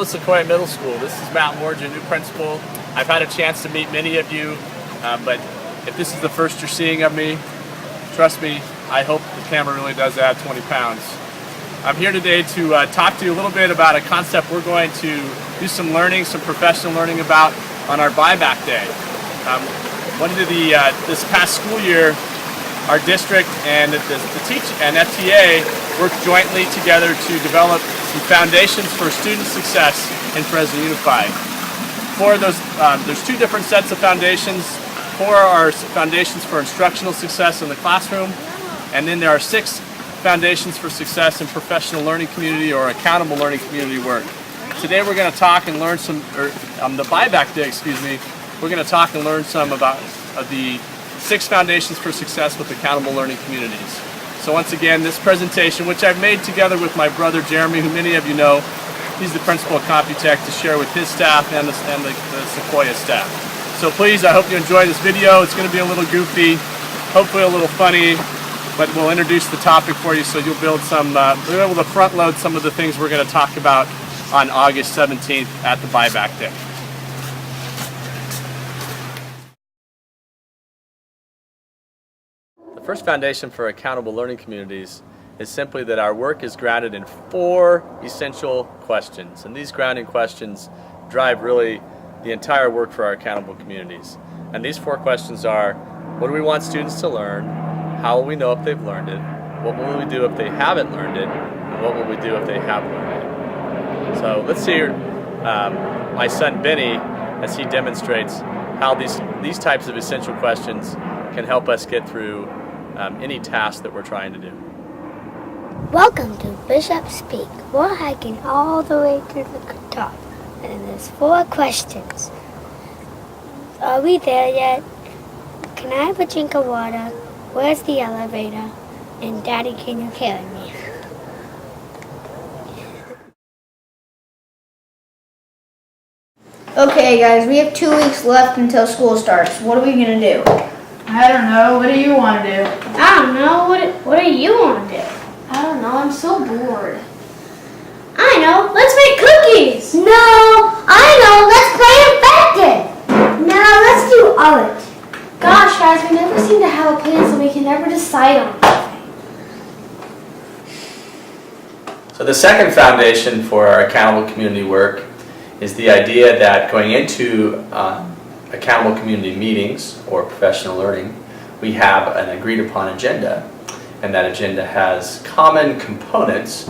Foundations-Sequoia Middle School. This is Matt Ward, your new principal. I've had a chance to meet many of you, but if this is the first you're seeing of me, trust me, I hope the camera really does add 20 pounds. I'm here today to talk to you a little bit about a concept we're going to do some learning, some professional learning about on our buyback day. This past school year, our district and the FTA worked jointly together to develop some foundations for student success in Fresno Unified. There's two different sets of foundations. 4 are foundations for instructional success in the classroom, and then there are 6 foundations for success in professional learning community or accountable learning community work. Today we're going to talk and learn on the buyback day, we're going to talk and learn some about the 6 foundations for success with accountable learning communities. So once again, this presentation, which I've made together with my brother Jeremy, who many of you know, he's the principal of Computech, to share with his staff and the Sequoia staff. So please, I hope you enjoy this video. It's going to be a little goofy, hopefully a little funny, but we'll introduce the topic for you so you'll be able to front load some of the things we're going to talk about on August 17th at the buyback day. The first foundation for accountable learning communities is simply that our work is grounded in 4 essential questions, and these grounding questions drive really the entire work for our accountable communities. And these 4 questions are: what do we want students to learn? How will we know if they've learned it? What will we do if they haven't learned it? And what will we do if they have learned it? So let's hear my son Benny as he demonstrates how these types of essential questions can help us get through any task that we're trying to do. Welcome to Bishop Speak. We're hiking all the way to the top, and there's 4 questions. Are we there yet? Can I have a drink of water? Where's the elevator? And Daddy, can you carry me? Okay guys, we have 2 weeks left until school starts. What are we gonna do? I don't know. What do you want to do? I don't know. What do you want to do? I don't know, I'm so bored. I know. Let's make cookies. No. I know. Let's play infected. No, let's do art. Gosh guys, we never seem to have a plan, so we can never decide on anything. So the second foundation for our accountable community work is the idea that going into accountable community meetings or professional learning, we have an agreed upon agenda, and that agenda has common components,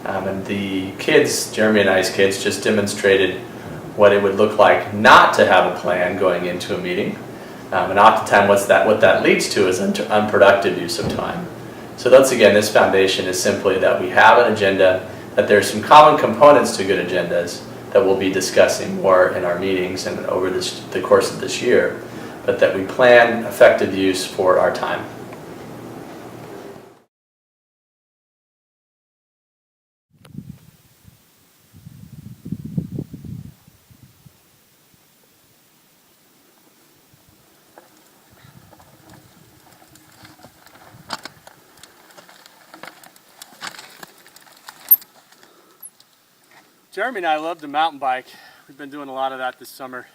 and the kids, Jeremy and I's kids, just demonstrated what it would look like not to have a plan going into a meeting, and oftentimes what that leads to is unproductive use of time. So once again, this foundation is simply that we have an agenda, that there's some common components to good agendas that we'll be discussing more in our meetings and over the course of this year, but that we plan effective use for our time. Jeremy and I love to mountain bike. We've been doing a lot of that this summer.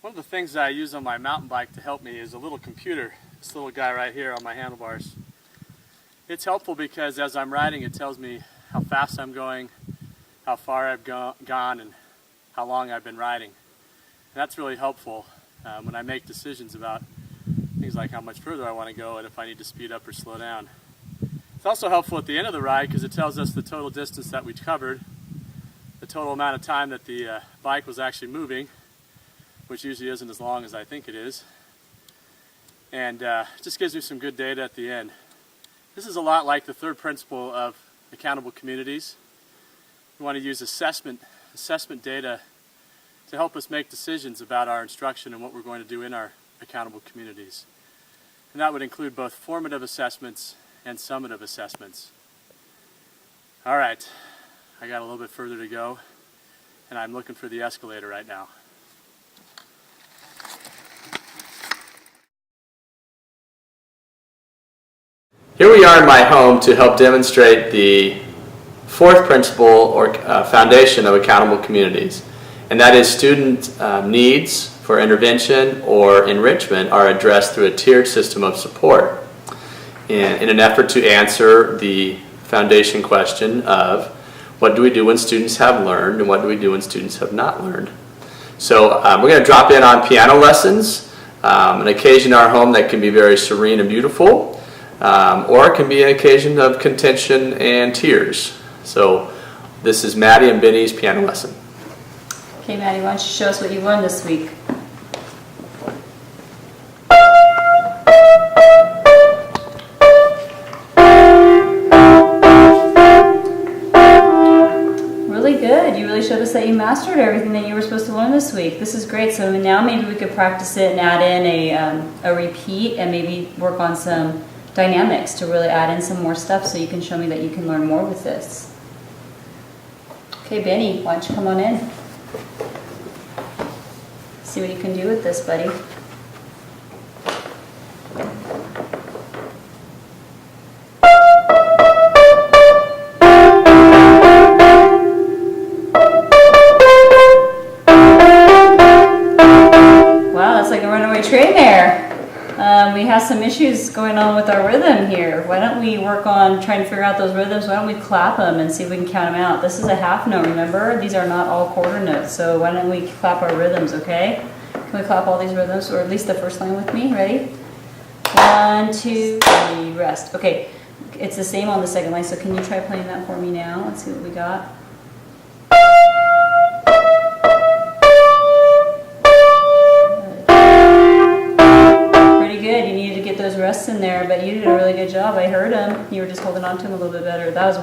One of the things that I use on my mountain bike to help me is a little computer, this little guy right here on my handlebars. It's helpful because as I'm riding, it tells me how fast I'm going, how far I've gone, and how long I've been riding. And that's really helpful when I make decisions about things like how much further I want to go and if I need to speed up or slow down. It's also helpful at the end of the ride because it tells us the total distance that we covered, the total amount of time that the bike was actually moving, which usually isn't as long as I think it is, and it just gives me some good data at the end. This is a lot like the third principle of accountable communities. We want to use assessment data to help us make decisions about our instruction and what we're going to do in our accountable communities. And that would include both formative assessments and summative assessments. All right. I got a little bit further to go, and I'm looking for the escalator right now. Here we are in my home to help demonstrate the fourth principle or foundation of accountable communities, and that is student needs for intervention or enrichment are addressed through a tiered system of support in an effort to answer the foundation question of what do we do when students have learned and what do we do when students have not learned. So we're going to drop in on piano lessons, an occasion in our home that can be very serene and beautiful, or it can be an occasion of contention and tears. So this is Maddie and Benny's piano lesson. Okay, Maddie, why don't you show us what you learned this week? Really good. You really showed us that you mastered everything that you were supposed to learn this week. This is great. So now maybe we could practice it and add in a repeat and maybe work on some dynamics to really add in some more stuff so you can show me that you can learn more with this. Okay, Benny, why don't you come on in? See what you can do with this, buddy. Wow, that's like a runaway train there. We have some issues going on with our rhythm here. Why don't we work on trying to figure out those rhythms? Why don't we clap them and see if we can count them out? This is a half note, remember? These are not all quarter notes, so why don't we clap our rhythms, okay? Can we clap all these rhythms, or at least the first line with me? Ready? 1, 2, 3, rest. Okay, it's the same on the second line, so can you try playing that for me now? Let's see what we got. Good. You needed to get those rests in there, but you did a really good job. I heard them. You were just holding on to them a little bit better. That was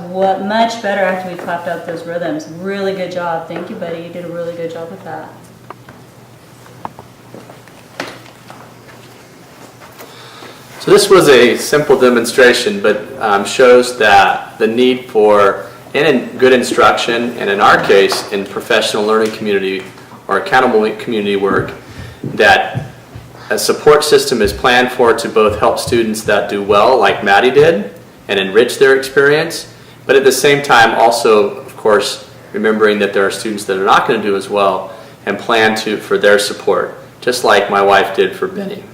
much better after we clapped out those rhythms. Really good job. Thank you, buddy. You did a really good job with that. So this was a simple demonstration, but shows that the need for good instruction, and in our case, in professional learning community or accountable community work, that a support system is planned for to both help students that do well, like Maddie did, and enrich their experience, but at the same time also, of course, remembering that there are students that are not going to do as well, and plan for their support, just like my wife did for Benny.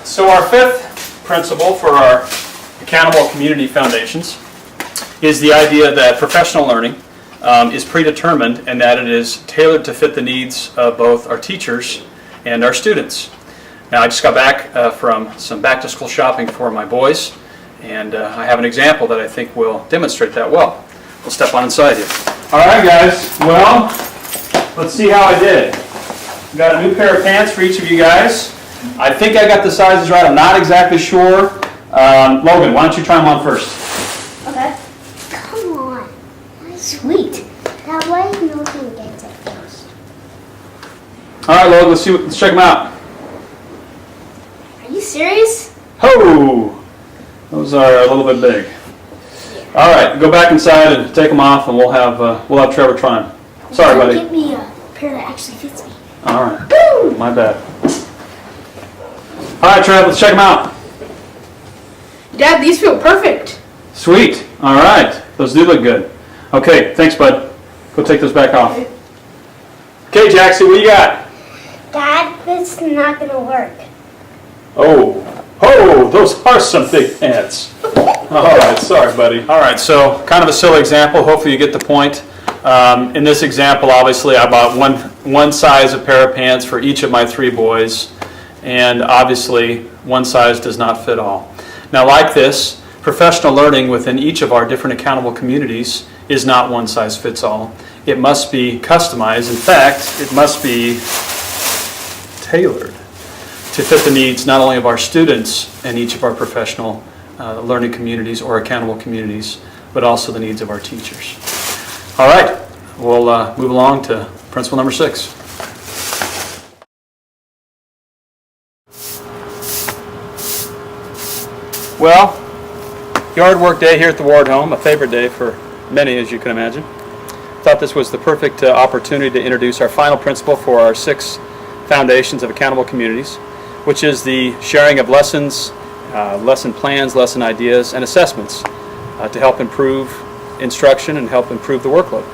So our fifth principle for our accountable community foundations is the idea that professional learning is predetermined and that it is tailored to fit the needs of both our teachers and our students. Now I just got back from some back-to-school shopping for my boys, and I have an example that I think will demonstrate that well. We'll step on inside here. All right, guys. Well, let's see how I did. Got a new pair of pants for each of you guys. I think I got the sizes right. I'm not exactly sure. Logan, why don't you try them on first? Okay. Come on. Sweet. That way Logan gets it first. All right, Logan, let's check them out. Are you serious? Ho! Those are a little bit big. All right, go back inside and take them off, and we'll have Trevor try them. Sorry, buddy. Get me a pair that actually fits me. All right. My bad. All right, Trev, let's check them out. Dad, these feel perfect. Sweet. All right. Those do look good. Okay, thanks, bud. Go take those back off. Okay, Jackson, what do you got? Dad, this is not going to work. Oh, those are some big pants. All right, sorry, buddy. All right, so kind of a silly example. Hopefully you get the point. In this example, obviously, I bought one size of pair of pants for each of my 3 boys, and obviously, one size does not fit all. Now, like this, professional learning within each of our different accountable communities is not one size fits all. It must be customized. In fact, it must be tailored to fit the needs not only of our students and each of our professional learning communities or accountable communities, but also the needs of our teachers. All right, we'll move along to principle number 6. Well, Yard work day here at the Ward Home, a favorite day for many, as you can imagine. Thought this was the perfect opportunity to introduce our final principle for our 6 foundations of accountable communities, which is the sharing of lessons, lesson plans, lesson ideas, and assessments to help improve instruction and help improve the workload.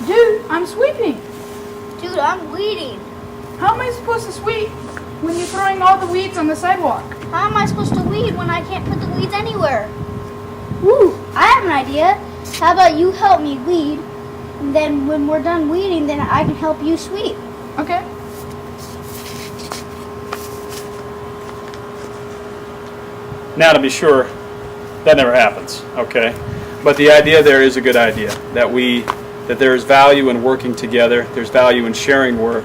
Dude, I'm sweeping. Dude, I'm weeding. How am I supposed to sweep when you're throwing all the weeds on the sidewalk? How am I supposed to weed when I can't put the weeds anywhere? Woo, I have an idea. How about you help me weed, and then when we're done weeding, then I can help you sweep. Okay. Now, to be sure, that never happens, okay? But the idea there is a good idea, that there is value in working together, there's value in sharing work,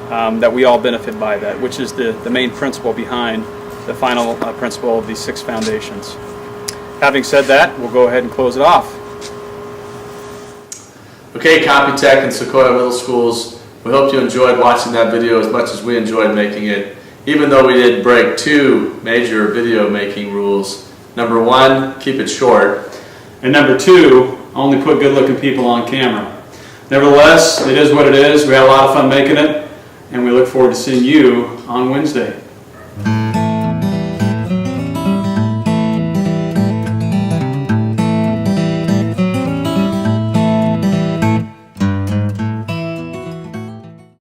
that we all benefit by that, which is the main principle behind the final principle of these 6 foundations. Having said that, we'll go ahead and close it off. Okay, Computech and Sequoia Middle Schools, we hope you enjoyed watching that video as much as we enjoyed making it, even though we did break 2 major video making rules. Number 1, keep it short. And number 2, only put good-looking people on camera. Nevertheless, it is what it is. We had a lot of fun making it, and we look forward to seeing you on Wednesday.